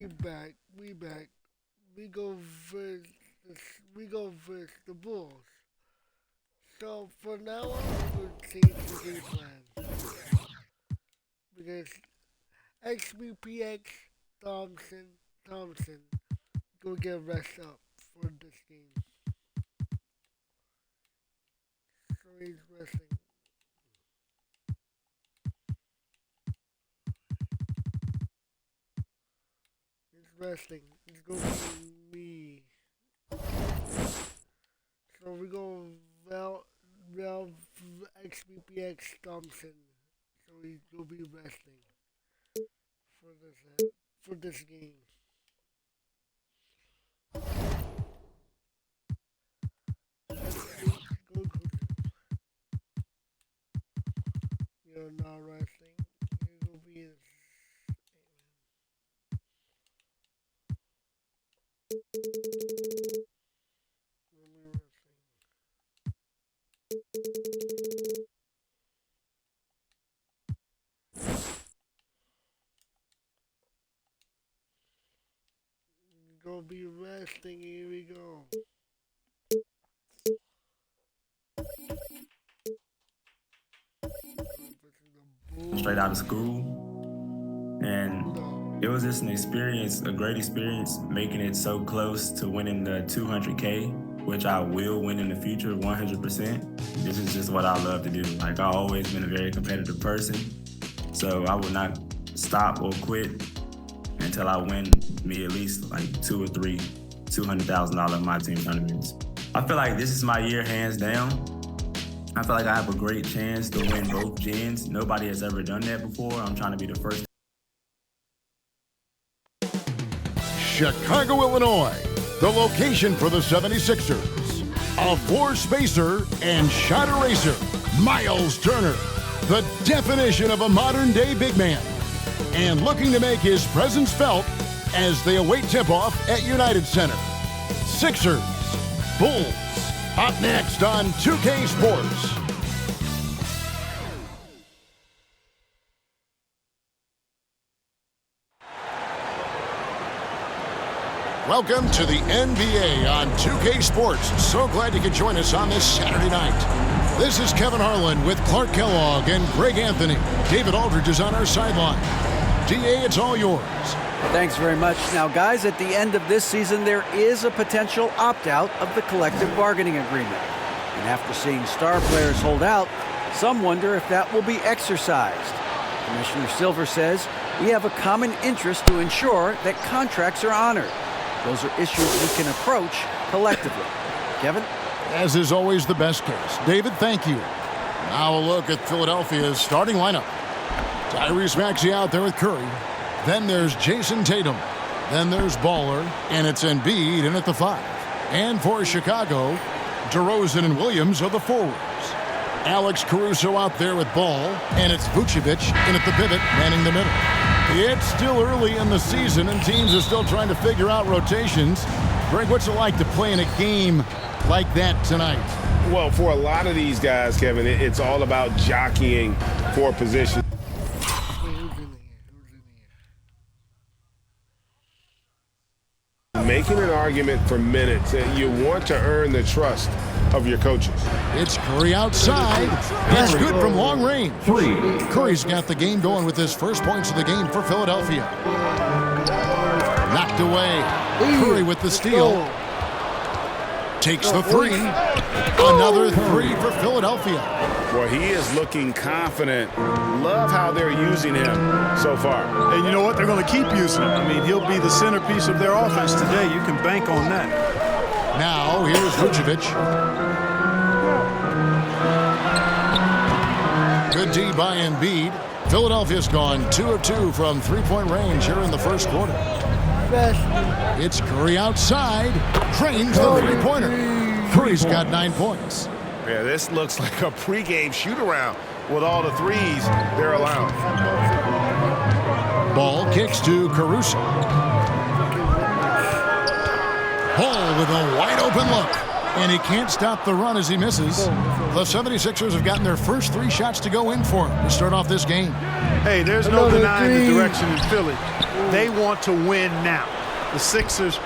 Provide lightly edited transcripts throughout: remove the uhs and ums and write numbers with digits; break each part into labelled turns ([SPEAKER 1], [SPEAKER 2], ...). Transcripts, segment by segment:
[SPEAKER 1] We back. We go versus we go versus the Bulls. So for now on, we're going to change the game plan because XBPX Thompson go get rest up for this game. So he's resting. He's resting. He's going to me. So we go Val XBPX Thompson. So he's gonna be resting for this game. Go. You're not resting. You're gonna be in. Gonna be resting. Here we go.
[SPEAKER 2] Straight out of school, and it was just an experience, a great experience, making it so close to winning the 200K, which I will win in the future 100%. This is just what I love to do. Like, I've always been a very competitive person, so I will not stop or quit until I win me at least like 2 or 3 $200,000 in my team tournaments. I feel like this is my year, hands down. I feel like I have a great chance to win both gens. Nobody has ever done that before. I'm trying to be the first.
[SPEAKER 3] Chicago, Illinois, the location for the 76ers. A four-spacer and shot eraser, Miles Turner, the definition of a modern-day big man, and looking to make his presence felt as they await tip-off at United Center. Sixers, Bulls, up next on 2K Sports. Welcome to the NBA on 2K Sports. So glad you could join us on this Saturday night. This is Kevin Harlan with Clark Kellogg and Greg Anthony. David Aldridge is on our sideline. DA, it's all yours.
[SPEAKER 4] Thanks very much. Now, guys, at the end of this season, there is a potential opt-out of the collective bargaining agreement. And after seeing star players hold out, some wonder if that will be exercised. Commissioner Silver says we have a common interest to ensure that contracts are honored. Those are issues we can approach collectively. Kevin?
[SPEAKER 3] As is always the best case. David, thank you. Now a look at Philadelphia's starting lineup. Tyrese Maxey out there with Curry. Then there's Jason Tatum. Then there's Baller, and it's Embiid in at the 5. And for Chicago, DeRozan and Williams are the forwards. Alex Caruso out there with Ball, and it's Vucevic in at the pivot, manning the middle. It's still early in the season, and teams are still trying to figure out rotations. Greg, what's it like to play in a game like that tonight?
[SPEAKER 5] Well, for a lot of these guys, Kevin, it's all about jockeying for position. Making an argument for minutes, you want to earn the trust of your coaches.
[SPEAKER 3] It's Curry outside. It's good from long range. Curry's got the game going with his first points of the game for Philadelphia. Knocked away. Curry with the steal. Takes the 3. Another 3 for Philadelphia.
[SPEAKER 5] Well, he is looking confident. Love how they're using him so far.
[SPEAKER 6] And you know what? They're going to keep using him. I mean, he'll be the centerpiece of their offense today. You can bank on that.
[SPEAKER 3] Now, here's Vucevic. Good D by Embiid. Philadelphia's gone 2 of 2 from three-point range here in the first quarter. It's Curry outside. Drains the three-pointer. Curry's got 9 points.
[SPEAKER 5] Yeah, this looks like a pregame shoot-around with all the threes they're allowing.
[SPEAKER 3] Ball kicks to Caruso. Ball with a wide-open look. And he can't stop the run as he misses. The 76ers have gotten their first 3 shots to go in for him to start off this game.
[SPEAKER 6] Hey, there's no denying the direction in Philly. They want to win now. The Sixers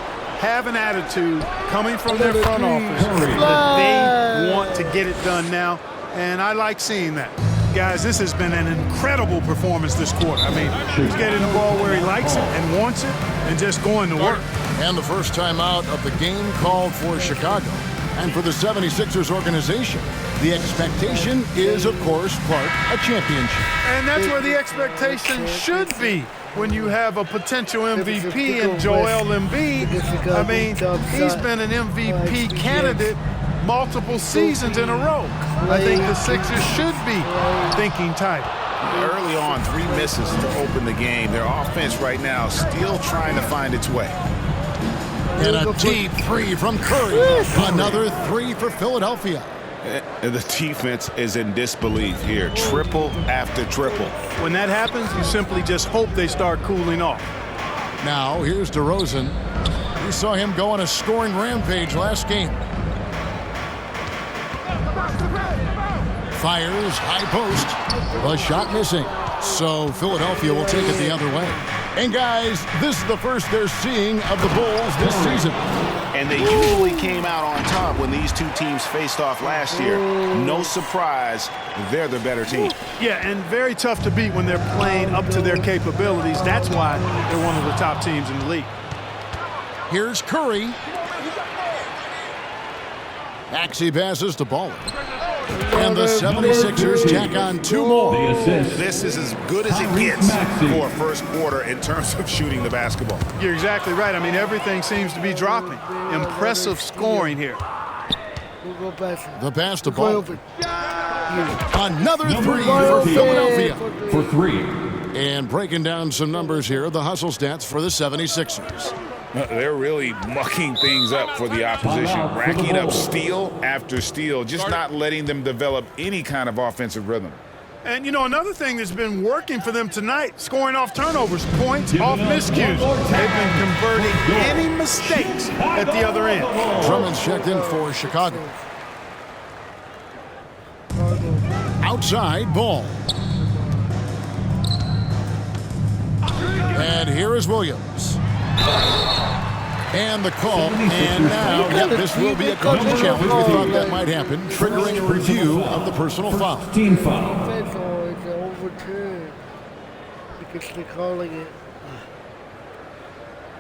[SPEAKER 6] have an attitude coming from their front office that they want to get it done now, and I like seeing that. Guys, this has been an incredible performance this quarter. I mean, he's getting the ball where he likes it and wants it and just going to work.
[SPEAKER 3] And the first time out of the game called for Chicago. And for the 76ers organization, the expectation is, of course, Clark, a championship.
[SPEAKER 6] And that's where the expectation should be when you have a potential MVP in Joel Embiid. I mean, he's been an MVP candidate multiple seasons in a row. I think the Sixers should be thinking tight.
[SPEAKER 7] Early on, 3 misses to open the game. Their offense right now still trying to find its way.
[SPEAKER 3] And a deep 3 from Curry. Another 3 for Philadelphia.
[SPEAKER 5] The defense is in disbelief here. Triple after triple.
[SPEAKER 6] When that happens, you simply just hope they start cooling off.
[SPEAKER 3] Now, here's DeRozan. We saw him go on a scoring rampage last game. Fires, high post. The shot missing. So Philadelphia will take it the other way. And guys, this is the first they're seeing of the Bulls this season.
[SPEAKER 7] And they usually came out on top when these two teams faced off last year. No surprise, they're the better team.
[SPEAKER 6] Yeah, and very tough to beat when they're playing up to their capabilities. That's why they're one of the top teams in the league.
[SPEAKER 3] Here's Curry. Maxey passes to Baller. And the 76ers tack on 2 more.
[SPEAKER 7] This is as good as it gets for a first quarter in terms of shooting the basketball.
[SPEAKER 6] You're exactly right. I mean, everything seems to be dropping. Impressive scoring here.
[SPEAKER 3] The pass to Baller. Another 3 for Philadelphia.
[SPEAKER 8] For 3.
[SPEAKER 3] And breaking down some numbers here, the hustle stats for the 76ers.
[SPEAKER 5] They're really mucking things up for the opposition, racking up steal after steal, just not letting them develop any kind of offensive rhythm.
[SPEAKER 6] And, you know, another thing that's been working for them tonight, scoring off turnovers, points off miscues. They've been converting any mistakes at the other end.
[SPEAKER 3] Drummond's checked in for Chicago. Outside ball. And here is Williams. And the call, and now, this will be a coaching challenge. We thought that might happen, triggering a review of the personal foul.
[SPEAKER 8] Team foul.
[SPEAKER 1] It's overturned because they're calling it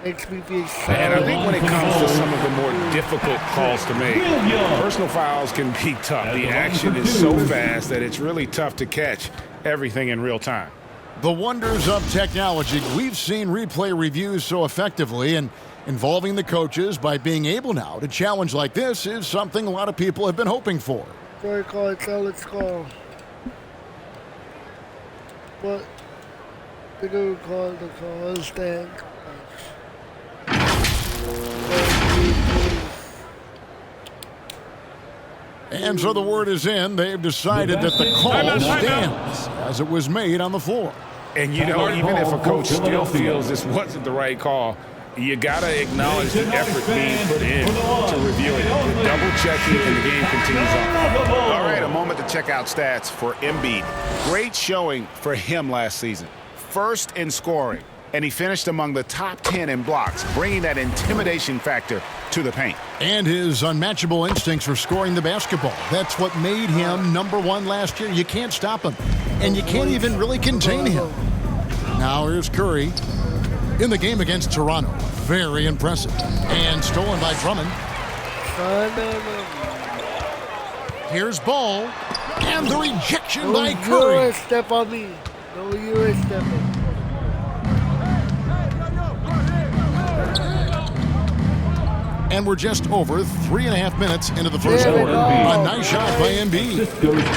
[SPEAKER 1] Xbpx.
[SPEAKER 5] And I think when it comes to some of the more difficult calls to make, personal fouls can be tough. The action is so fast that it's really tough to catch everything in real time.
[SPEAKER 3] The wonders of technology. We've seen replay reviews so effectively, and involving the coaches by being able now to challenge like this is something a lot of people have been hoping for.
[SPEAKER 1] Sorry, call, tell it's call. But they don't call the call, stand.
[SPEAKER 3] And so the word is in. They've decided that the call stands as it was made on the floor.
[SPEAKER 5] And, you know, even if a coach still feels this wasn't the right call, you got to acknowledge the effort being put in to review it. Double-checking, and the game continues on.
[SPEAKER 7] All right, a moment to check out stats for Embiid. Great showing for him last season. First in scoring, and he finished among the top 10 in blocks, bringing that intimidation factor to the paint.
[SPEAKER 3] And his unmatchable instincts for scoring the basketball. That's what made him #1 last year. You can't stop him, and you can't even really contain him. Now here's Curry in the game against Toronto. Very impressive. And stolen by Drummond. Here's Ball. And the rejection by Curry.
[SPEAKER 1] You're a step on me. No, you're a step on me.
[SPEAKER 3] And we're just over 3.5 minutes into the first quarter. A nice shot by Embiid.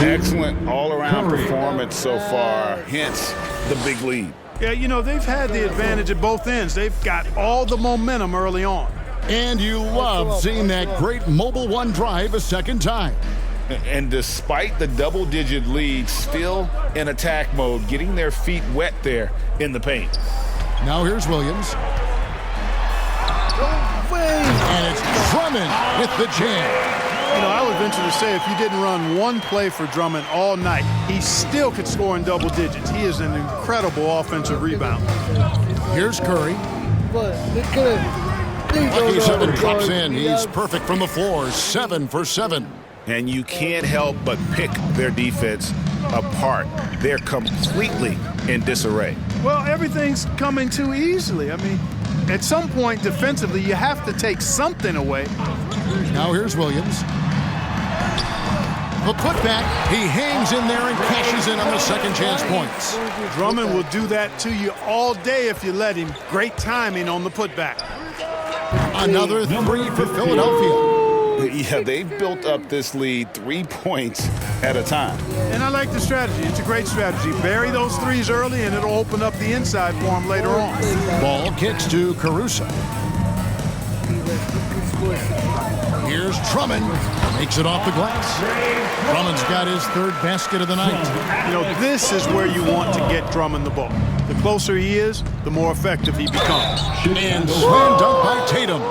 [SPEAKER 5] Excellent all-around performance so far, hence the big lead.
[SPEAKER 6] Yeah, you know, they've had the advantage at both ends. They've got all the momentum early on.
[SPEAKER 3] And you love seeing that great mobile one drive a second time.
[SPEAKER 5] And despite the double-digit lead, still in attack mode, getting their feet wet there in the paint.
[SPEAKER 3] Now here's Williams. And it's Drummond with the jam.
[SPEAKER 6] I would venture to say if you didn't run one play for Drummond all night, he still could score in double digits. He is an incredible offensive rebounder.
[SPEAKER 3] Here's Curry.
[SPEAKER 1] But they could have.
[SPEAKER 3] Lucky 7 drops in. He's perfect from the floor. 7 for 7.
[SPEAKER 7] And you can't help but pick their defense apart. They're completely in disarray.
[SPEAKER 6] Well, everything's coming too easily. I mean, at some point defensively, you have to take something away.
[SPEAKER 3] Now here's Williams. The putback. He hangs in there and cashes in on the second chance points.
[SPEAKER 6] Drummond will do that to you all day if you let him. Great timing on the putback.
[SPEAKER 3] Another 3 for Philadelphia.
[SPEAKER 7] Yeah, they've built up this lead 3 points at a time.
[SPEAKER 6] And I like the strategy. It's a great strategy. Bury those threes early, and it'll open up the inside for him later on.
[SPEAKER 3] Ball kicks to Caruso. Here's Drummond. Makes it off the glass. Drummond's got his 3rd basket of the night.
[SPEAKER 6] This is where you want to get Drummond the ball. The closer he is, the more effective he becomes.
[SPEAKER 3] And slam dunk by Tatum.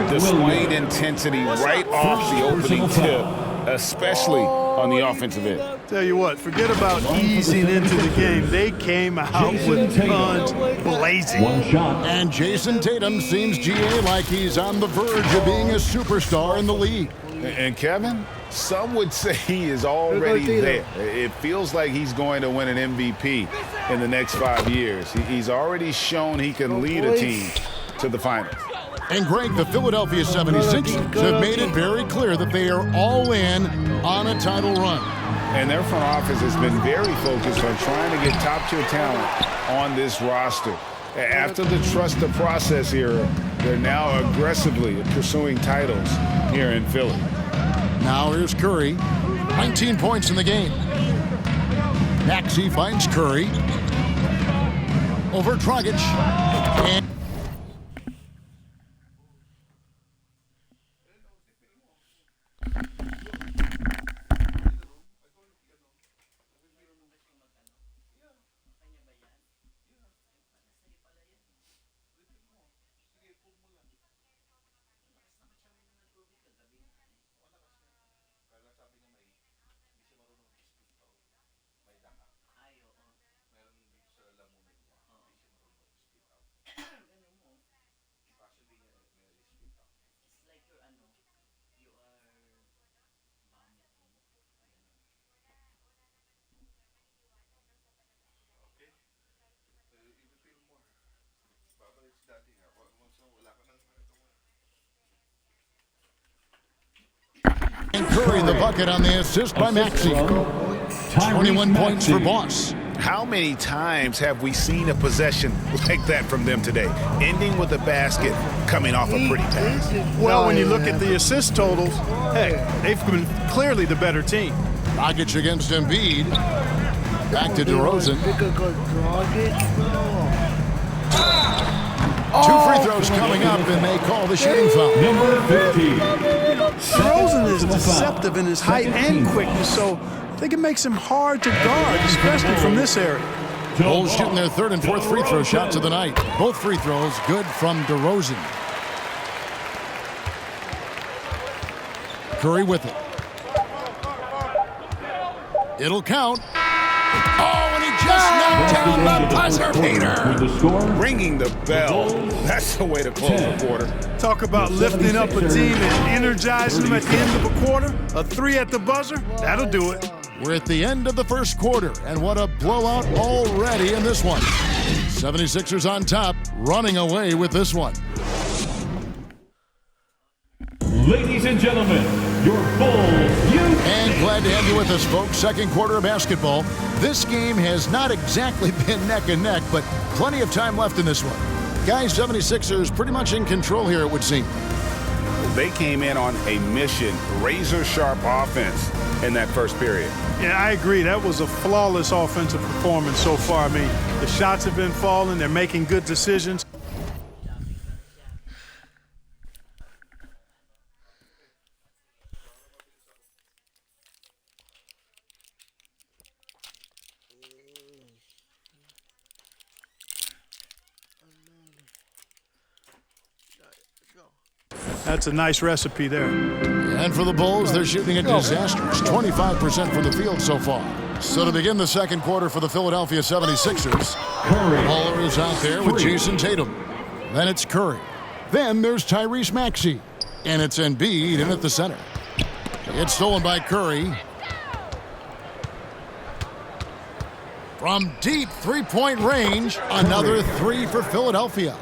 [SPEAKER 7] Displayed intensity right off the opening tip, especially on the offensive end.
[SPEAKER 6] Tell you what, forget about easing into the game. They came out with guns blazing.
[SPEAKER 3] And Jason Tatum seems, GA, like he's on the verge of being a superstar in the league.
[SPEAKER 7] And Kevin, some would say he is already there. It feels like he's going to win an MVP in the next 5 years. He's already shown he can lead a team to the finals.
[SPEAKER 3] And Greg, the Philadelphia 76ers have made it very clear that they are all in on a title run.
[SPEAKER 7] And their front office has been very focused on trying to get top-tier talent on this roster. After the trust the process era, they're now aggressively pursuing titles here in Philly.
[SPEAKER 3] Now here's Curry. 19 points in the game. Maxey finds Curry. Over Dragic. And Curry the bucket on the assist by Maxey. 21 points for Boss.
[SPEAKER 7] How many times have we seen a possession like that from them today, ending with a basket coming off a pretty pass?
[SPEAKER 6] Well, when you look at the assist totals, hey, they've been clearly the better team.
[SPEAKER 3] Dragic against Embiid. Back to DeRozan. 2 free throws coming up, and they call the shooting foul.
[SPEAKER 8] Number 50.
[SPEAKER 6] DeRozan is deceptive in his height and quickness, so I think it makes him hard to guard, especially from this area.
[SPEAKER 3] Bulls shooting their 3rd and 4th free throw shots of the night. Both free throws good from DeRozan. Curry with it. It'll count. Oh, and he just knocked down the buzzer beater.
[SPEAKER 7] Ringing the bell. That's the way to close the quarter.
[SPEAKER 6] Talk about lifting up a team and energizing them at the end of a quarter. A 3 at the buzzer, that'll do it.
[SPEAKER 3] We're at the end of the first quarter, and what a blowout already in this one. 76ers on top, running away with this one.
[SPEAKER 8] Ladies and gentlemen, your Bulls.
[SPEAKER 3] And glad to have you with us, folks. Second quarter of basketball. This game has not exactly been neck and neck, but plenty of time left in this one. Guys, 76ers pretty much in control here, it would seem.
[SPEAKER 7] They came in on a mission, razor-sharp offense in that first period.
[SPEAKER 6] Yeah, I agree. That was a flawless offensive performance so far. I mean, the shots have been falling. They're making good decisions. That's a nice recipe there.
[SPEAKER 3] And for the Bulls, they're shooting a disastrous 25% from the field so far. So to begin the second quarter for the Philadelphia 76ers, Waller is out there with Jason Tatum. Then it's Curry. Then there's Tyrese Maxey. And it's Embiid in at the center. It's stolen by Curry. From deep three-point range, another three for Philadelphia.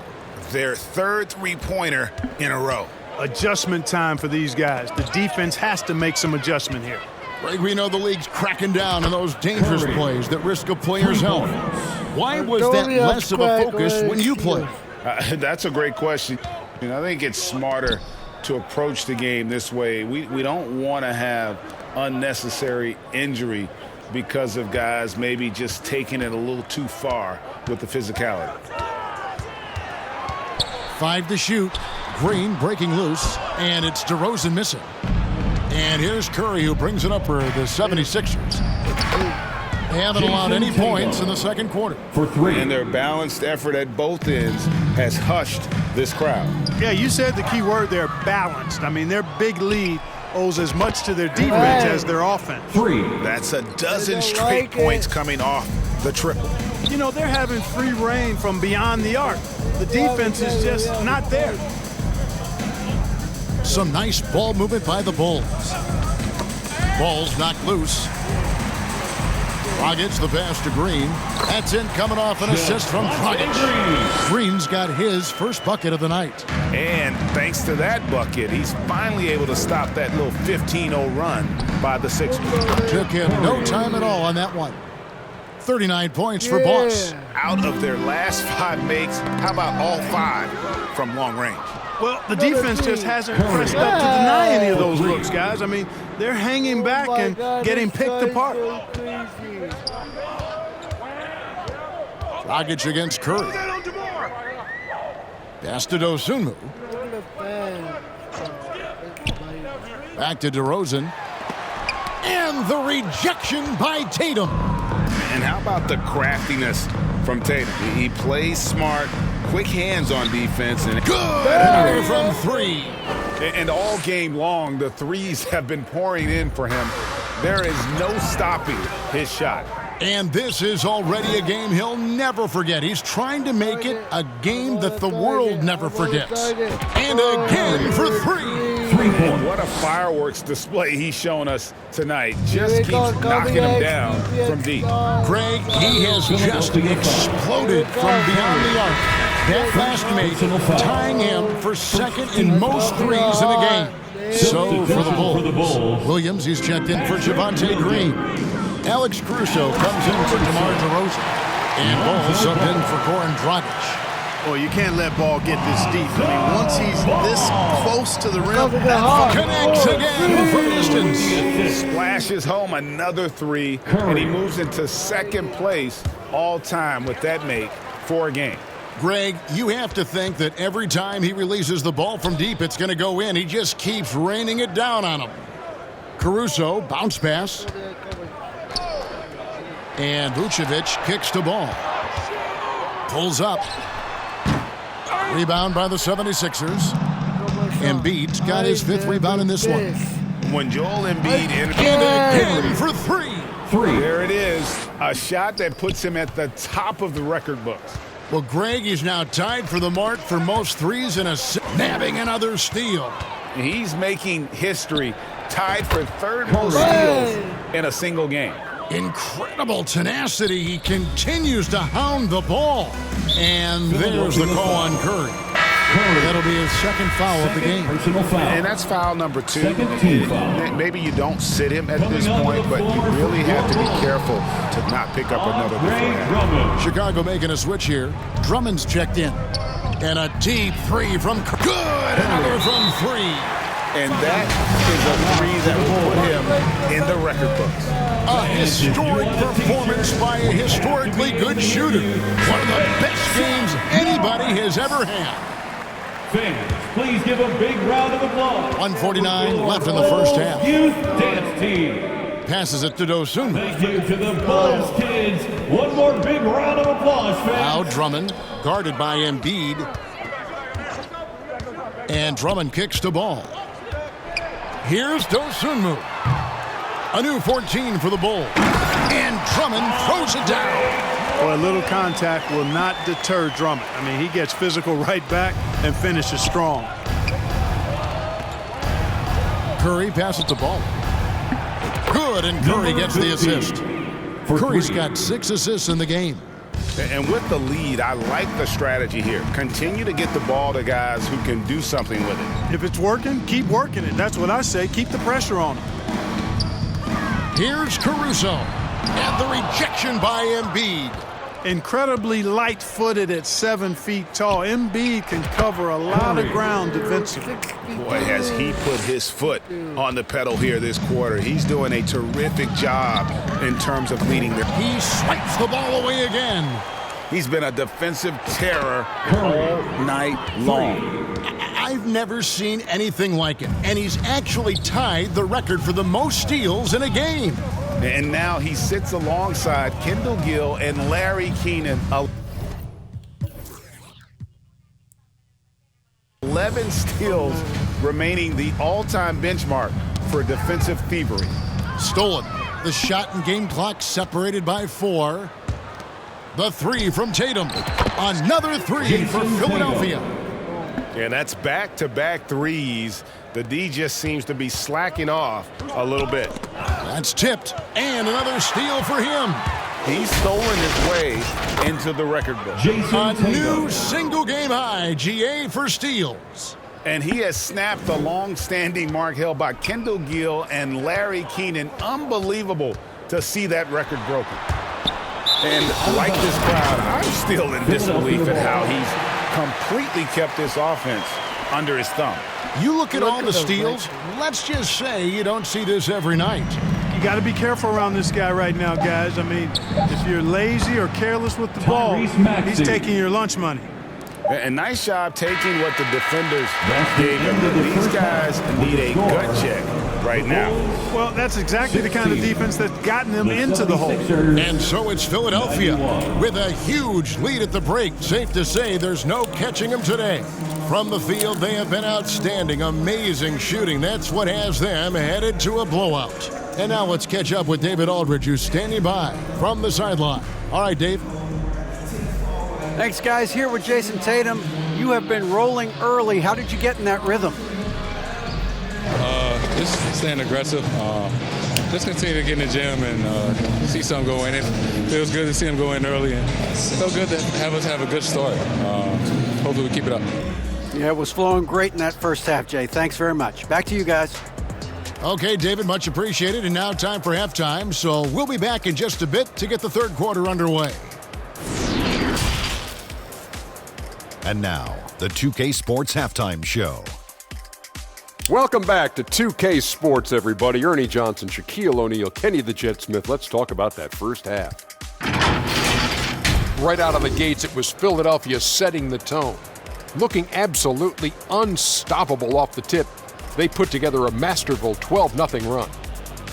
[SPEAKER 7] Their third three-pointer in a row.
[SPEAKER 6] Adjustment time for these guys. The defense has to make some adjustment here.
[SPEAKER 3] Greg, we know the league's cracking down on those dangerous plays that risk a player's health. Why was that less of a focus when you played?
[SPEAKER 7] That's a great question. I think it's smarter to approach the game this way. We don't want to have unnecessary injury because of guys maybe just taking it a little too far with the physicality.
[SPEAKER 3] 5 to shoot. Green breaking loose, and it's DeRozan missing. And here's Curry, who brings it up for the 76ers. They haven't allowed any points in the second quarter.
[SPEAKER 5] For 3.
[SPEAKER 7] And their balanced effort at both ends has hushed this crowd.
[SPEAKER 6] Yeah, you said the key word there, balanced. I mean, their big lead owes as much to their defense as their offense.
[SPEAKER 5] 3.
[SPEAKER 7] That's a dozen straight points coming off the triple.
[SPEAKER 6] You know, they're having free reign from beyond the arc. The defense is just not there.
[SPEAKER 3] Some nice ball movement by the Bulls. Ball's knocked loose. Dragic the pass to Green. That's in, coming off an assist from Dragic. Green's got his first bucket of the night.
[SPEAKER 7] And thanks to that bucket, he's finally able to stop that little 15-0 run by the Sixers.
[SPEAKER 3] Took him no time at all on that one. 39 points for Boss.
[SPEAKER 7] Out of their last 5 makes, how about all 5 from long range?
[SPEAKER 6] Well, the defense just hasn't pressed up to deny any of those looks, guys. I mean, they're hanging back and getting picked apart.
[SPEAKER 3] Dragic against Curry. Pass to Dosunmu. Back to DeRozan. And the rejection by Tatum.
[SPEAKER 7] And how about the craftiness from Tatum? He plays smart, quick hands on defense. And
[SPEAKER 3] good! Another from 3.
[SPEAKER 7] And all game long, the threes have been pouring in for him. There is no stopping his shot.
[SPEAKER 3] And this is already a game he'll never forget. He's trying to make it a game that the world never forgets. And again for 3.
[SPEAKER 7] And what a fireworks display he's showing us tonight. Just keeps knocking him down from deep.
[SPEAKER 3] Greg, he has just exploded from beyond the arc. That last make tying him for second in most threes in the game. So for the Bulls, Williams, he's checked in for Javonte Green. Alex Caruso comes in for DeMar DeRozan. And Ball subbed in for Goran Dragic.
[SPEAKER 6] Well, you can't let Ball get this deep. I mean, once he's this close to the rim,
[SPEAKER 3] connects again from distance.
[SPEAKER 7] Splashes home another 3, and he moves into second place all time with that make for a game.
[SPEAKER 3] Greg, you have to think that every time he releases the ball from deep, it's going to go in. He just keeps raining it down on him. Caruso, bounce pass. And Vucevic kicks the ball. Pulls up. Rebound by the 76ers. Embiid's got his 5th rebound in this one.
[SPEAKER 7] When Joel Embiid
[SPEAKER 3] and again for 3.
[SPEAKER 7] There it is. A shot that puts him at the top of the record books.
[SPEAKER 3] Well, Greg is now tied for the mark for most threes and nabbing another steal.
[SPEAKER 7] He's making history, tied for 3rd most steals in a single game.
[SPEAKER 3] Incredible tenacity. He continues to hound the ball. And there's the call on Curry. That'll be his 2nd foul of the game.
[SPEAKER 7] And that's foul number 2. Maybe you don't sit him at this point, but you really have to be careful to not pick up another beforehand.
[SPEAKER 3] Chicago making a switch here. Drummond's checked in. And a deep 3 from Curry. Good! Another from 3.
[SPEAKER 7] And that is a 3 that will put him in the record books.
[SPEAKER 3] A historic performance by a historically good shooter. One of the best games anybody has ever had.
[SPEAKER 8] Fans, please give a big round of applause.
[SPEAKER 3] 1:49 left in the first half.
[SPEAKER 8] Youth dance team.
[SPEAKER 3] Passes it to Dosunmu.
[SPEAKER 8] Thank you to the Bulls kids. One more big round of applause, fans.
[SPEAKER 3] Now Drummond, guarded by Embiid. And Drummond kicks the ball. Here's Dosunmu. A new 14 for the Bulls. And Drummond throws it down.
[SPEAKER 6] Well, a little contact will not deter Drummond. I mean, he gets physical right back and finishes strong.
[SPEAKER 3] Curry passes the ball. Good, and Curry gets the assist. Curry's got 6 assists in the game.
[SPEAKER 7] And with the lead, I like the strategy here. Continue to get the ball to guys who can do something with it.
[SPEAKER 6] If it's working, keep working it. That's what I say. Keep the pressure on him.
[SPEAKER 3] Here's Caruso. And the rejection by Embiid.
[SPEAKER 6] Incredibly light-footed at 7 feet tall. Embiid can cover a lot of ground defensively.
[SPEAKER 7] Boy, has he put his foot on the pedal here this quarter. He's doing a terrific job in terms of leading the...
[SPEAKER 3] He swipes the ball away again.
[SPEAKER 7] He's been a defensive terror all night long.
[SPEAKER 3] I've never seen anything like it. And he's actually tied the record for the most steals in a game.
[SPEAKER 7] And now he sits alongside Kendall Gill and Larry Keenan. 11 steals, remaining the all-time benchmark for defensive thievery.
[SPEAKER 3] Stolen. The shot and game clock separated by 4. The 3 from Tatum. Another 3 for Philadelphia.
[SPEAKER 7] And that's back-to-back threes. The D just seems to be slacking off a little bit.
[SPEAKER 3] That's tipped. And another steal for him.
[SPEAKER 7] He's stolen his way into the record book.
[SPEAKER 3] A new single-game high, GA for steals.
[SPEAKER 7] And he has snapped the long-standing mark held by Kendall Gill and Larry Keenan. Unbelievable to see that record broken. And like this crowd, I'm still in disbelief at how he's completely kept this offense under his thumb.
[SPEAKER 3] You look at all the steals, let's just say you don't see this every night.
[SPEAKER 6] You got to be careful around this guy right now, guys. I mean, if you're lazy or careless with the ball, he's taking your lunch money.
[SPEAKER 7] And nice job taking what the defenders gave him. These guys need a gut check right now.
[SPEAKER 6] Well, that's exactly the kind of defense that's gotten them into the hole.
[SPEAKER 3] And so it's Philadelphia with a huge lead at the break. Safe to say there's no catching them today. From the field, they have been outstanding. Amazing shooting. That's what has them headed to a blowout. And now let's catch up with David Aldridge, who's standing by from the sideline. All right, Dave.
[SPEAKER 4] Thanks, guys. Here with Jason Tatum. You have been rolling early. How did you get in that rhythm?
[SPEAKER 9] Just staying aggressive. Just continue to get in the gym and see something go in. It feels good to see him go in early, and felt good to have us have a good start. Hopefully we keep it up.
[SPEAKER 4] Yeah, it was flowing great in that first half, Jay. Thanks very much. Back to you guys.
[SPEAKER 3] Okay, David, much appreciated. And now time for halftime. So we'll be back in just a bit to get the third quarter underway.
[SPEAKER 10] And now, the 2K Sports Halftime Show.
[SPEAKER 11] Welcome back to 2K Sports, everybody. Ernie Johnson, Shaquille O'Neal, Kenny the Jet Smith. Let's talk about that first half. Right out of the gates, it was Philadelphia setting the tone. Looking absolutely unstoppable off the tip, they put together a masterful 12-0 run.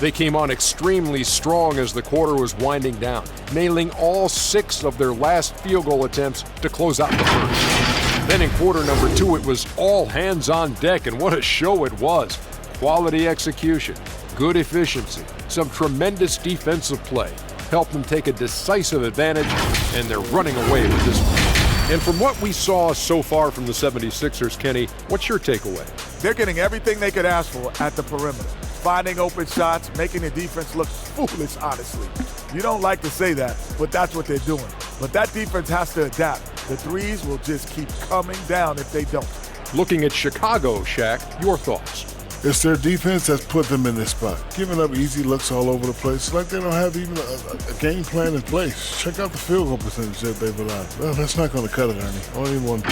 [SPEAKER 11] They came on extremely strong as the quarter was winding down, nailing all 6 of their last field goal attempts to close out the first. Then in quarter number 2, it was all hands on deck, and what a show it was. Quality execution, good efficiency, some tremendous defensive play helped them take a decisive advantage, and they're running away with this one. And from what we saw so far from the 76ers, Kenny, what's your takeaway?
[SPEAKER 12] They're getting everything they could ask for at the perimeter. Finding open shots, making the defense look foolish, honestly. You don't like to say that, but that's what they're doing. But that defense has to adapt. The threes will just keep coming down if they don't.
[SPEAKER 11] Looking at Chicago, Shaq, your thoughts?
[SPEAKER 13] It's their defense that's put them in this spot. Giving up easy looks all over the place. It's like they don't have even a game plan in place. Check out the field goal percentage that they've allowed. Well, that's not going to cut it, Ernie. Only one.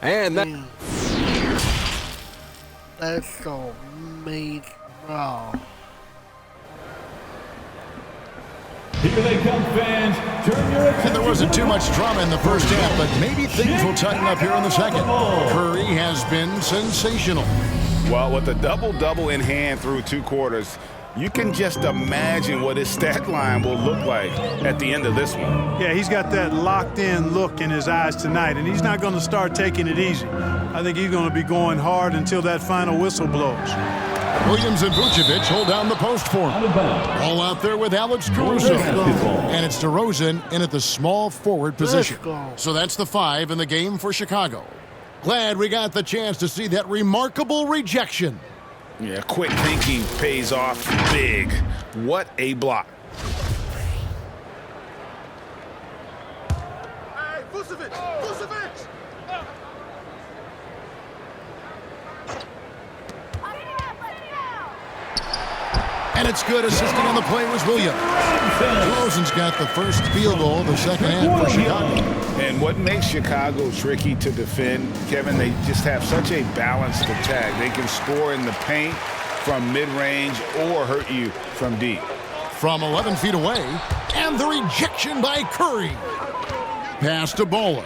[SPEAKER 11] And that...
[SPEAKER 1] That's so amazing. Wow.
[SPEAKER 8] Here they come, fans. Turn your attention.
[SPEAKER 3] And there wasn't too much drama in the first half, but maybe things will tighten up here in the second. Curry has been sensational.
[SPEAKER 7] Well, with a double-double in hand through 2 quarters, You can just imagine what his stat line will look like at the end of this one.
[SPEAKER 6] Yeah, he's got that locked-in look in his eyes tonight, and he's not going to start taking it easy. I think he's going to be going hard until that final whistle blows.
[SPEAKER 3] Williams and Vucevic hold down the post for him. All out there with Alex Caruso. And it's DeRozan in at the small forward position. So that's the 5 in the game for Chicago. Glad we got the chance to see that remarkable rejection.
[SPEAKER 7] Yeah, quick thinking pays off big. What a block.
[SPEAKER 6] Hey, Vucevic! Vucevic!
[SPEAKER 3] And it's good. Assisting on the play was Williams. DeRozan's got the first field goal of the second half for Chicago.
[SPEAKER 7] And what makes Chicago tricky to defend, Kevin, they just have such a balanced attack. They can score in the paint from mid-range or hurt you from deep.
[SPEAKER 3] From 11 feet away, and the rejection by Curry. Pass to Bowler.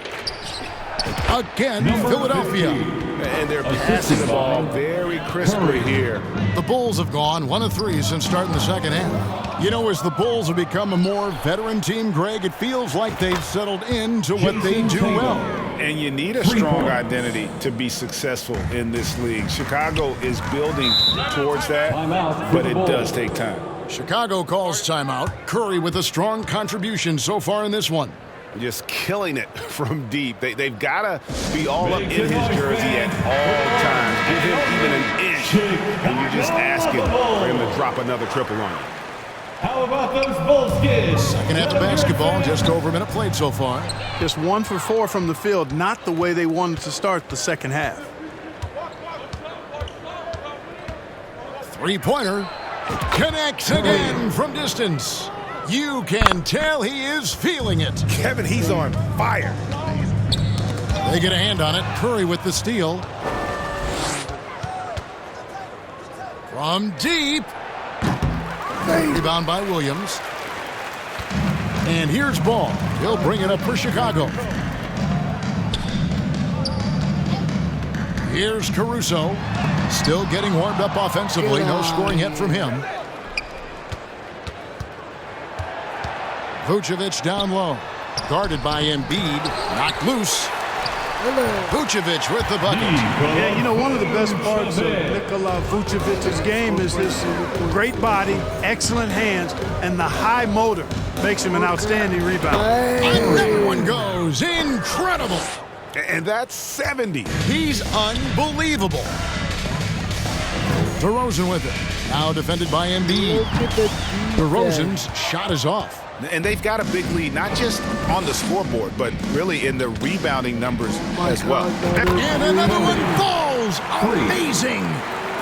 [SPEAKER 3] Again, Philadelphia.
[SPEAKER 7] And they're passing the ball very crisply here.
[SPEAKER 3] The Bulls have gone 1 of 3 since starting the second half. You know, as the Bulls have become a more veteran team, Greg, it feels like they've settled into what they do well.
[SPEAKER 7] And you need a strong identity to be successful in this league. Chicago is building towards that, but it does take time.
[SPEAKER 3] Chicago calls timeout. Curry with a strong contribution so far in this one.
[SPEAKER 7] Just killing it from deep. They've got to be all up in his jersey at all times. Give him even an inch, and you're just asking for him to drop another triple on you.
[SPEAKER 8] How about those Bulls kids?
[SPEAKER 3] Second half of basketball, just over a minute played so far.
[SPEAKER 6] Just 1 for 4 from the field, not the way they wanted to start the second half.
[SPEAKER 3] Three-pointer. Connects again from distance. You can tell he is feeling it.
[SPEAKER 7] Kevin, he's on fire.
[SPEAKER 3] They get a hand on it. Curry with the steal. From deep. Rebound by Williams. And here's Ball. He'll bring it up for Chicago. Here's Caruso. Still getting warmed up offensively. No scoring hit from him. Vucevic down low. Guarded by Embiid. Knocked loose. Vucevic with the bucket.
[SPEAKER 6] Yeah, you know, one of the best parts of Nikola Vucevic's game is his great body, excellent hands, and the high motor makes him an outstanding rebounder.
[SPEAKER 3] And that one goes. Incredible.
[SPEAKER 7] And that's 70.
[SPEAKER 3] He's unbelievable. DeRozan with it. Now defended by Embiid. DeRozan's shot is off.
[SPEAKER 7] And they've got a big lead, not just on the scoreboard, but really in the rebounding numbers as well.
[SPEAKER 3] And another one falls. Amazing.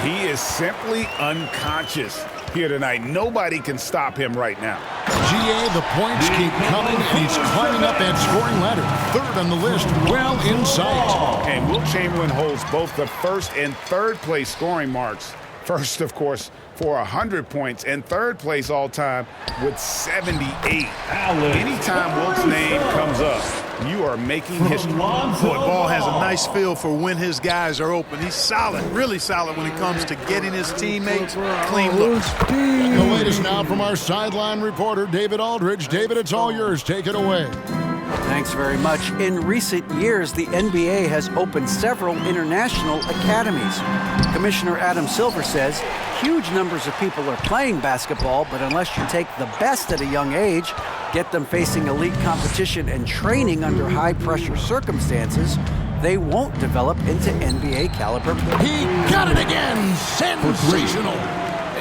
[SPEAKER 7] He is simply unconscious here tonight. Nobody can stop him right now.
[SPEAKER 3] GA, the points keep coming, and he's climbing up that scoring ladder. Third on the list, well in sight.
[SPEAKER 7] And Wilt Chamberlain holds both the first and third place scoring marks. First, of course, for 100 points, and third place all time with 78. Anytime Wilt's name comes up, you are making history.
[SPEAKER 6] Boy, Ball has a nice feel for when his guys are open. He's solid, really solid when it comes to getting his teammates clean looks.
[SPEAKER 3] The latest now from our sideline reporter, David Aldridge. David, it's all yours. Take it away.
[SPEAKER 4] Thanks very much. In recent years, the NBA has opened several international academies. Commissioner Adam Silver says huge numbers of people are playing basketball, but unless you take the best at a young age, get them facing elite competition and training under high-pressure circumstances, they won't develop into NBA caliber.
[SPEAKER 3] He got it again! Sensational!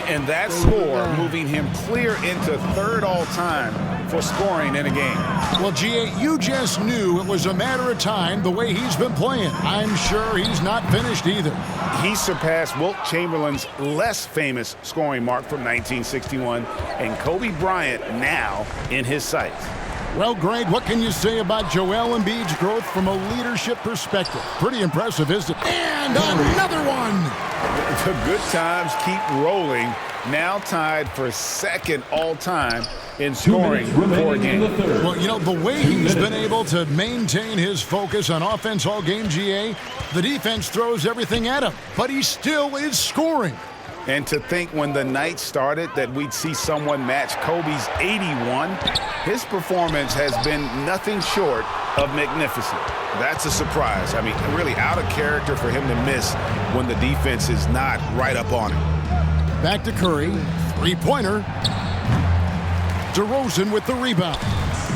[SPEAKER 7] And that score moving him clear into third all-time for scoring in a game.
[SPEAKER 3] Well, GA, you just knew it was a matter of time the way he's been playing. I'm sure he's not finished either.
[SPEAKER 7] He surpassed Wilt Chamberlain's less famous scoring mark from 1961, and Kobe Bryant now in his sights.
[SPEAKER 3] Well, Greg, what can you say about Joel Embiid's growth from a leadership perspective? Pretty impressive, isn't it? And another one!
[SPEAKER 7] The good times keep rolling, now tied for second all-time in scoring for a game.
[SPEAKER 3] Well, you know, the way he's been able to maintain his focus on offense all game, GA, the defense throws everything at him, but he still is scoring.
[SPEAKER 7] And to think when the night started that we'd see someone match Kobe's 81, his performance has been nothing short of magnificent. That's a surprise. I mean, really out of character for him to miss when the defense is not right up on him.
[SPEAKER 3] Back to Curry, three-pointer. DeRozan with the rebound.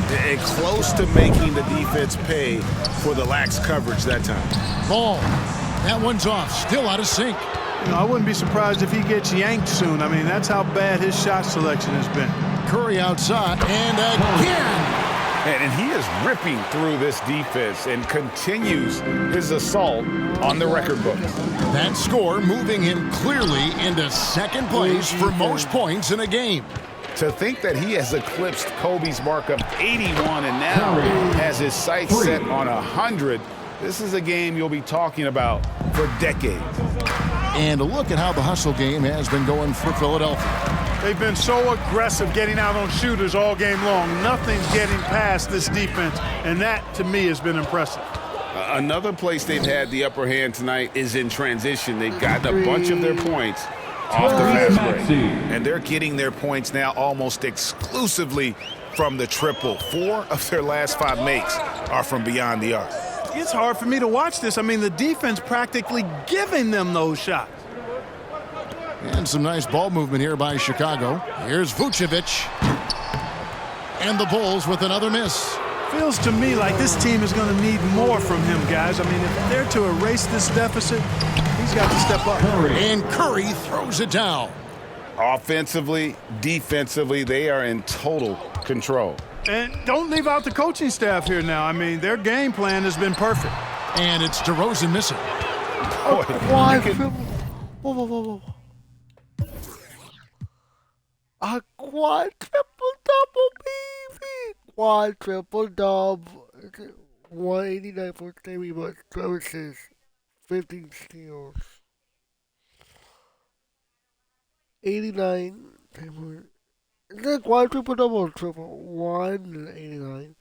[SPEAKER 7] And close to making the defense pay for the lax coverage that time.
[SPEAKER 3] Ball. That one's off, still out of sync.
[SPEAKER 6] You know, I wouldn't be surprised if he gets yanked soon. I mean, that's how bad his shot selection has been.
[SPEAKER 3] Curry outside, and again.
[SPEAKER 7] And he is ripping through this defense and continues his assault on the record books.
[SPEAKER 3] That score moving him clearly into second place for most points in a game.
[SPEAKER 7] To think that he has eclipsed Kobe's mark of 81 and now has his sights set on 100, this is a game you'll be talking about for decades.
[SPEAKER 3] And look at how the hustle game has been going for Philadelphia.
[SPEAKER 6] They've been so aggressive getting out on shooters all game long. Nothing's getting past this defense, and that, to me, has been impressive.
[SPEAKER 7] Another place they've had the upper hand tonight is in transition. They've gotten a bunch of their points off the fast break, and they're getting their points now almost exclusively from the triple. 4 of their last 5 makes are from beyond the arc.
[SPEAKER 6] It's hard for me to watch this. I mean, the defense practically giving them those shots.
[SPEAKER 3] And some nice ball movement here by Chicago. Here's Vucevic. And the Bulls with another miss.
[SPEAKER 6] Feels to me like this team is going to need more from him, guys. I mean, if they're to erase this deficit, he's got to step up.
[SPEAKER 3] And Curry throws it down.
[SPEAKER 7] Offensively, defensively, they are in total control.
[SPEAKER 6] And don't leave out the coaching staff here now. I mean, their game plan has been perfect.
[SPEAKER 3] And it's DeRozan missing.
[SPEAKER 1] Whoa. A quad triple-double, baby. Quad triple-double. 189 for 10 rebounds, 12 assists, 15 steals. 89. Is that a quad triple-double or triple? 189.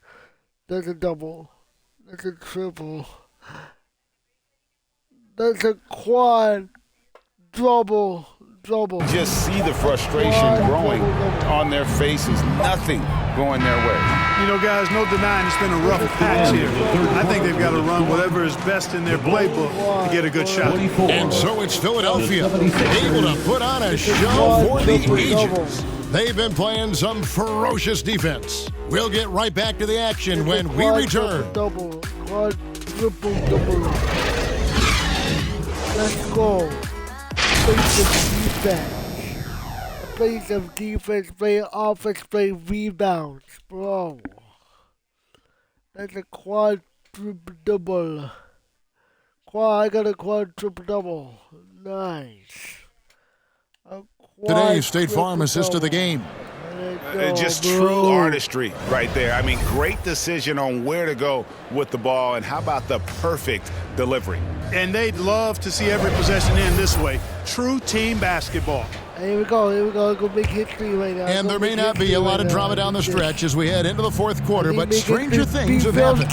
[SPEAKER 1] That's a double. That's a triple. That's a quad double.
[SPEAKER 7] Just see the frustration growing on their faces. Nothing going their way.
[SPEAKER 6] You know, guys, no denying it's been a rough patch here. I think they've got to run whatever is best in their playbook to get a good shot.
[SPEAKER 3] And so it's Philadelphia, able to put on a show for the ages. They've been playing some ferocious defense. We'll get right back to the action when we return.
[SPEAKER 1] Double, quad triple double. Let's go. Play some defense, play offense, play rebounds, bro. That's a quad triple double. I got a quad triple double. Nice.
[SPEAKER 3] Today's State Farm assist of the game.
[SPEAKER 7] Just true artistry right there. I mean, great decision on where to go with the ball, and how about the perfect delivery.
[SPEAKER 6] And they'd love to see every possession end this way. True team basketball.
[SPEAKER 1] Here we go. Go big history right now.
[SPEAKER 3] And there may not be a lot of drama down the stretch as we head into the fourth quarter, but stranger things have happened.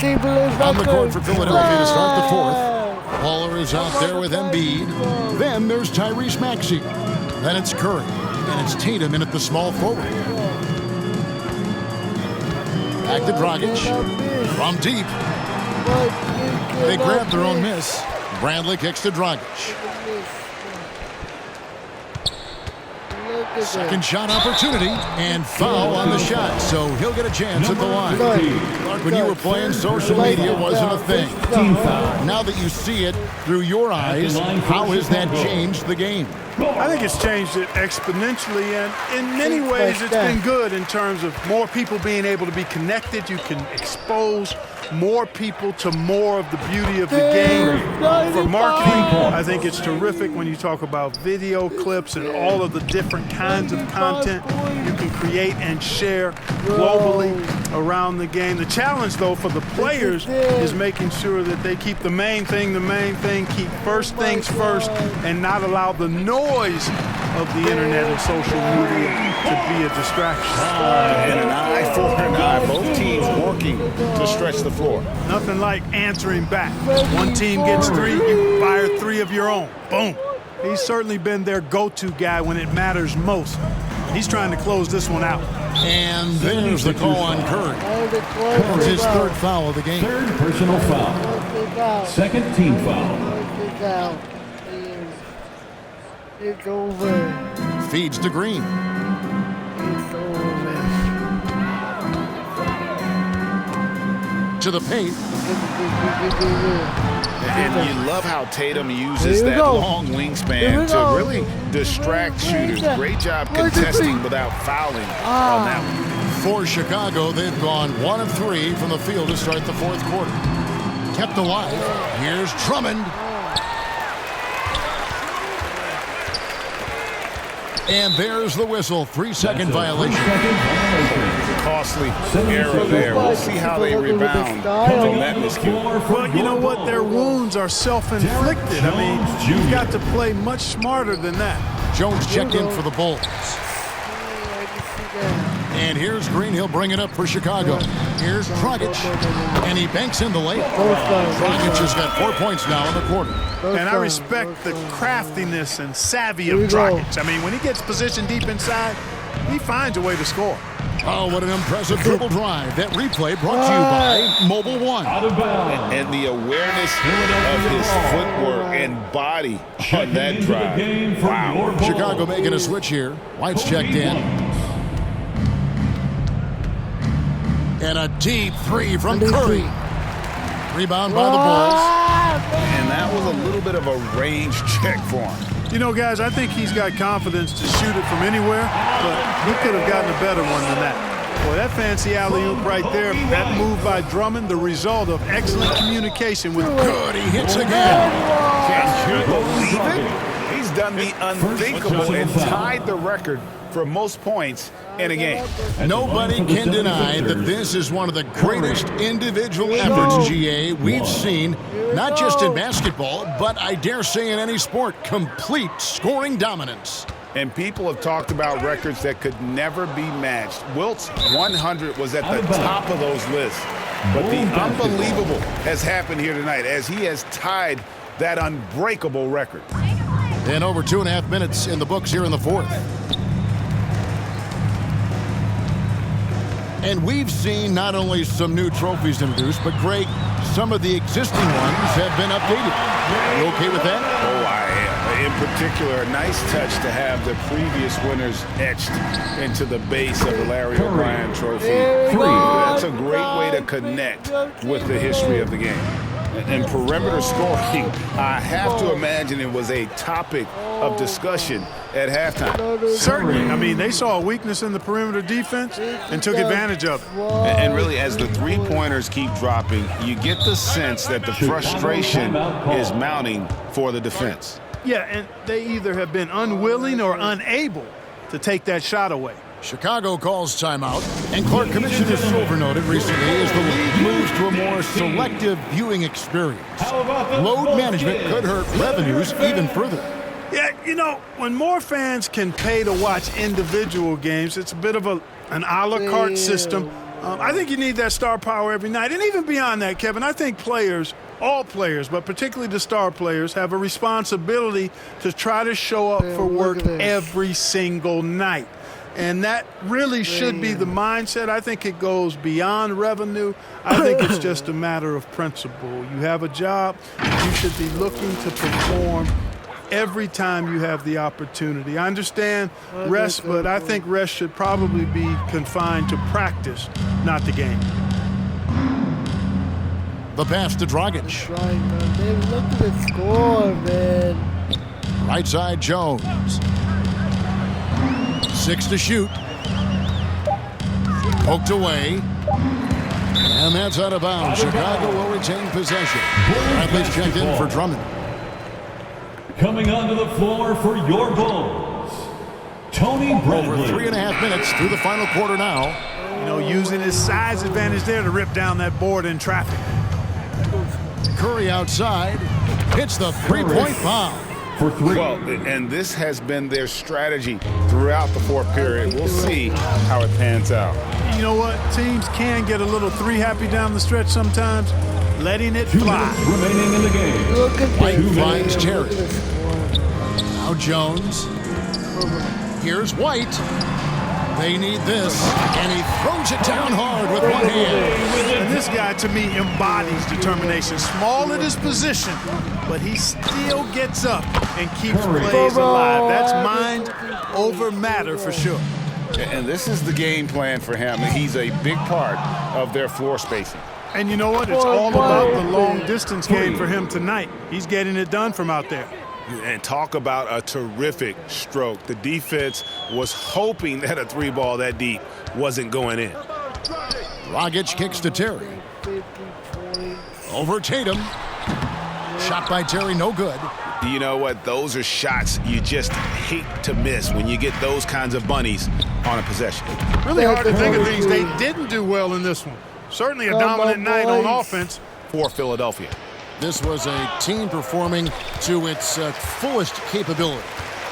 [SPEAKER 3] On the court for Philadelphia to start the fourth. Waller is out there with Embiid. Then there's Tyrese Maxey. Then it's Curry. And it's Tatum in at the small forward. Back to Dragic. From deep. They grab their own miss. Bradley kicks to Dragic. Second shot opportunity and foul on the shot, so he'll get a chance at the line. When you were playing, social media wasn't a thing. Now that you see it through your eyes, how has that changed the game?
[SPEAKER 6] I think it's changed it exponentially, and in many ways it's been good in terms of more people being able to be connected. You can expose more people to more of the beauty of the game. For marketing, I think it's terrific when you talk about video clips and all of the different kinds of content you can create and share globally around the game. The challenge, though, for the players is making sure that they keep the main thing, keep first things first, and not allow the noise of the internet and social media to be a distraction.
[SPEAKER 7] And an eye for an eye. Both teams working to stretch the floor.
[SPEAKER 6] Nothing like answering back. One team gets 3, you fire 3 of your own. Boom. He's certainly been their go-to guy when it matters most. He's trying to close this one out.
[SPEAKER 3] And there's the call on Curry. That's his third foul of the game.
[SPEAKER 8] Third personal foul. Second team foul.
[SPEAKER 1] It's over.
[SPEAKER 3] Feeds to Green.
[SPEAKER 1] It's over.
[SPEAKER 3] To the paint.
[SPEAKER 7] And you love how Tatum uses that long wingspan to really distract shooters. Great job contesting without fouling on that one.
[SPEAKER 3] For Chicago, they've gone 1 of 3 from the field to start the fourth quarter. Kept alive. Here's Drummond. And there's the whistle. 3-second violation.
[SPEAKER 7] Costly error there. We'll see how they rebound from that miscue.
[SPEAKER 6] Well, you know what? Their wounds are self-inflicted. I mean, you've got to play much smarter than that.
[SPEAKER 3] Jones checked in for the Bulls. And here's Green. He'll bring it up for Chicago. Here's Dragic. And he banks in the layup. Dragic has got 4 points now in the quarter.
[SPEAKER 6] And I respect the craftiness and savvy of Dragic. I mean, when he gets positioned deep inside, he finds a way to score.
[SPEAKER 3] Oh, what an impressive dribble drive. That replay brought to you by Mobile One.
[SPEAKER 7] And the awareness of his footwork and body on that drive. Wow.
[SPEAKER 3] Chicago making a switch here. White's checked in. And a deep three from Curry. Rebound by the Bulls.
[SPEAKER 7] And that was a little bit of a range check for him.
[SPEAKER 6] You know, guys, I think he's got confidence to shoot it from anywhere, but he could have gotten a better one than that. Boy, that fancy alley-oop right there, that move by Drummond, the result of excellent communication with
[SPEAKER 3] good. He hits again.
[SPEAKER 7] Can you believe it? He's done the unthinkable and tied the record for most points in a game.
[SPEAKER 3] Nobody can deny that this is one of the greatest individual efforts, GA, we've seen, not just in basketball, but I dare say in any sport. Complete scoring dominance.
[SPEAKER 7] And people have talked about records that could never be matched. Wilt's 100 was at the top of those lists. But the unbelievable has happened here tonight as he has tied that unbreakable record.
[SPEAKER 3] And over 2.5 minutes in the books here in the fourth. And we've seen not only some new trophies introduced, but Greg, some of the existing ones have been updated. You okay with that?
[SPEAKER 7] Oh, I am. In particular, a nice touch to have the previous winners etched into the base of the Larry O'Brien Trophy. That's a great way to connect with the history of the game. And perimeter scoring, I have to imagine it was a topic of discussion at halftime.
[SPEAKER 6] Certainly. I mean, they saw a weakness in the perimeter defense and took advantage of it.
[SPEAKER 7] And really, as the three-pointers keep dropping, you get the sense that the frustration is mounting for the defense.
[SPEAKER 6] Yeah, and they either have been unwilling or unable to take that shot away.
[SPEAKER 3] Chicago calls timeout, and Clark Commissioner Silver noted recently as the league moves to a more selective viewing experience. Load management could hurt revenues even further.
[SPEAKER 6] Yeah, you know, when more fans can pay to watch individual games, it's a bit of an a la carte system. I think you need that star power every night. And even beyond that, Kevin, I think players, all players, but particularly the star players, have a responsibility to try to show up for work every single night. And that really should be the mindset. I think it goes beyond revenue. I think it's just a matter of principle. You have a job, you should be looking to perform every time you have the opportunity. I understand rest, but I think rest should probably be confined to practice, not the game.
[SPEAKER 3] The pass to Dragic.
[SPEAKER 1] Look at the score, man.
[SPEAKER 3] Right side, Jones. 6 to shoot. Poked away. And that's out of bounds. Chicago will retain possession. Bradley's checked in for Drummond.
[SPEAKER 8] Coming onto the floor for your Bulls, Tony Bradley.
[SPEAKER 3] Over 3.5 minutes through the final quarter now.
[SPEAKER 6] You know, using his size advantage there to rip down that board in traffic.
[SPEAKER 3] Curry outside. Hits the three-point bomb.
[SPEAKER 8] For 3.
[SPEAKER 7] Well, and this has been their strategy throughout the fourth period. We'll see how it pans out.
[SPEAKER 6] You know what? Teams can get a little three-happy down the stretch sometimes. Letting it fly.
[SPEAKER 8] 2 minutes remaining in the game.
[SPEAKER 3] White finds Terry. Now Jones. Here's White. They need this, and he throws it down hard with one hand.
[SPEAKER 6] And this guy, to me, embodies determination. Small at his position, but he still gets up and keeps plays alive. That's mind over matter for sure.
[SPEAKER 7] And this is the game plan for him. He's a big part of their floor spacing.
[SPEAKER 6] And you know what? It's all about the long distance game for him tonight. He's getting it done from out there.
[SPEAKER 7] And talk about a terrific stroke. The defense was hoping that a three ball that deep wasn't going in.
[SPEAKER 3] Dragic kicks to Terry. Over Tatum. Shot by Terry, no good.
[SPEAKER 7] You know what? Those are shots you just hate to miss when you get those kinds of bunnies on a possession.
[SPEAKER 6] Really hard to think of things they didn't do well in this one. Certainly a dominant night on offense
[SPEAKER 7] for Philadelphia.
[SPEAKER 3] This was a team performing to its fullest capability.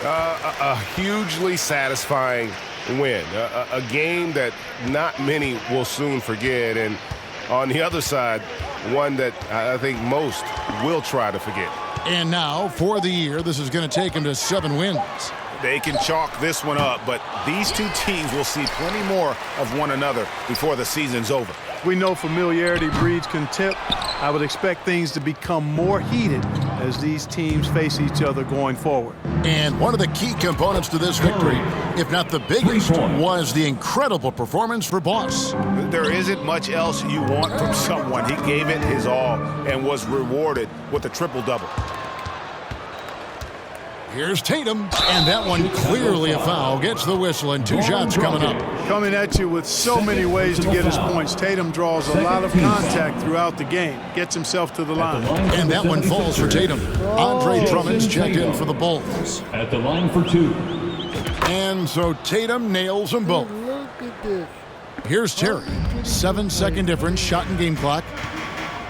[SPEAKER 14] A hugely satisfying win. A game that not many will soon forget. And on the other side, one that I think most will try to forget.
[SPEAKER 3] And now, for the year, this is going to take him to 7 wins.
[SPEAKER 7] They can chalk this one up, but these two teams will see plenty more of one another before the season's over.
[SPEAKER 6] We know familiarity breeds contempt. I would expect things to become more heated as these teams face each other going forward.
[SPEAKER 3] And one of the key components to this victory, if not the biggest, was the incredible performance for Boss.
[SPEAKER 7] There isn't much else you want from someone. He gave it his all and was rewarded with a triple-double.
[SPEAKER 3] Here's Tatum, and that one clearly a foul. Gets the whistle, and 2 shots coming up.
[SPEAKER 6] Coming at you with so many ways to get his points. Tatum draws a lot of contact throughout the game. Gets himself to the line.
[SPEAKER 3] And that one falls for Tatum. Andre Drummond's checked in for the Bulls.
[SPEAKER 8] At the line for 2.
[SPEAKER 3] And so Tatum nails them both.
[SPEAKER 1] Look at this.
[SPEAKER 3] Here's Terry. 7-second difference, shot and game clock.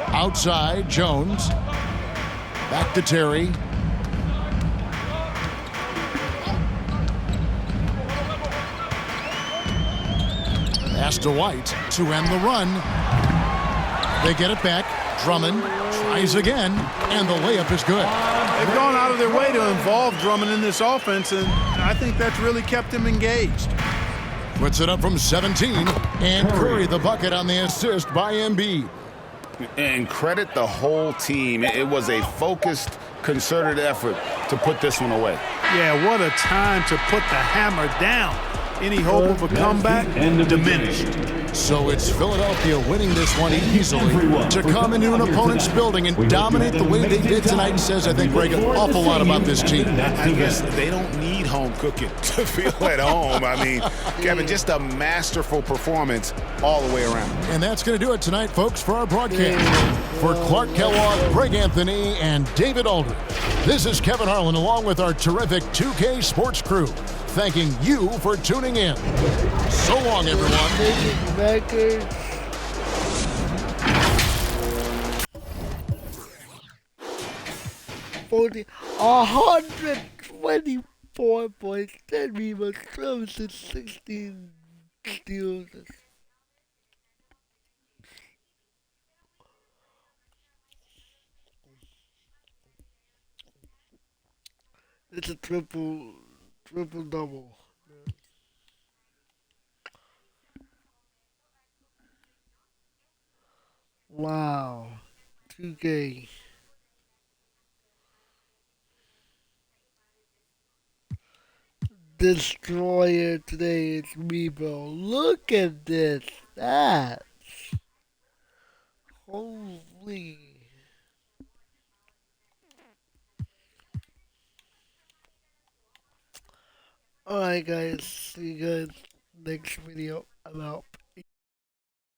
[SPEAKER 3] Outside, Jones. Back to Terry. Pass to White to end the run. They get it back. Drummond tries again, and the layup is good.
[SPEAKER 6] They've gone out of their way to involve Drummond in this offense, and I think that's really kept him engaged.
[SPEAKER 3] Puts it up from 17, and Curry the bucket on the assist by Embiid.
[SPEAKER 7] And credit the whole team. It was a focused, concerted effort to put this one away.
[SPEAKER 6] Yeah, what a time to put the hammer down. Any hope of a comeback diminished.
[SPEAKER 3] So it's Philadelphia winning this one easily. To come into an opponent's building and dominate the way they did tonight says, I think, Greg, an awful lot about this team.
[SPEAKER 7] I guess they don't need home cooking to feel at home. I mean, Kevin, just a masterful performance all the way around.
[SPEAKER 3] And that's going to do it tonight, folks, for our broadcast. For Clark Kellogg, Greg Anthony, and David Aldridge, this is Kevin Harlan along with our terrific 2K Sports crew, thanking you for tuning in. So long, everyone.
[SPEAKER 1] Records. $124 points, 10 rebounds, 12 assists, 16 steals. It's a triple-double. Wow. 2K. Destroyer today is me, bro. Look at this. That's holy. Alright guys, see you guys next video. I'm out.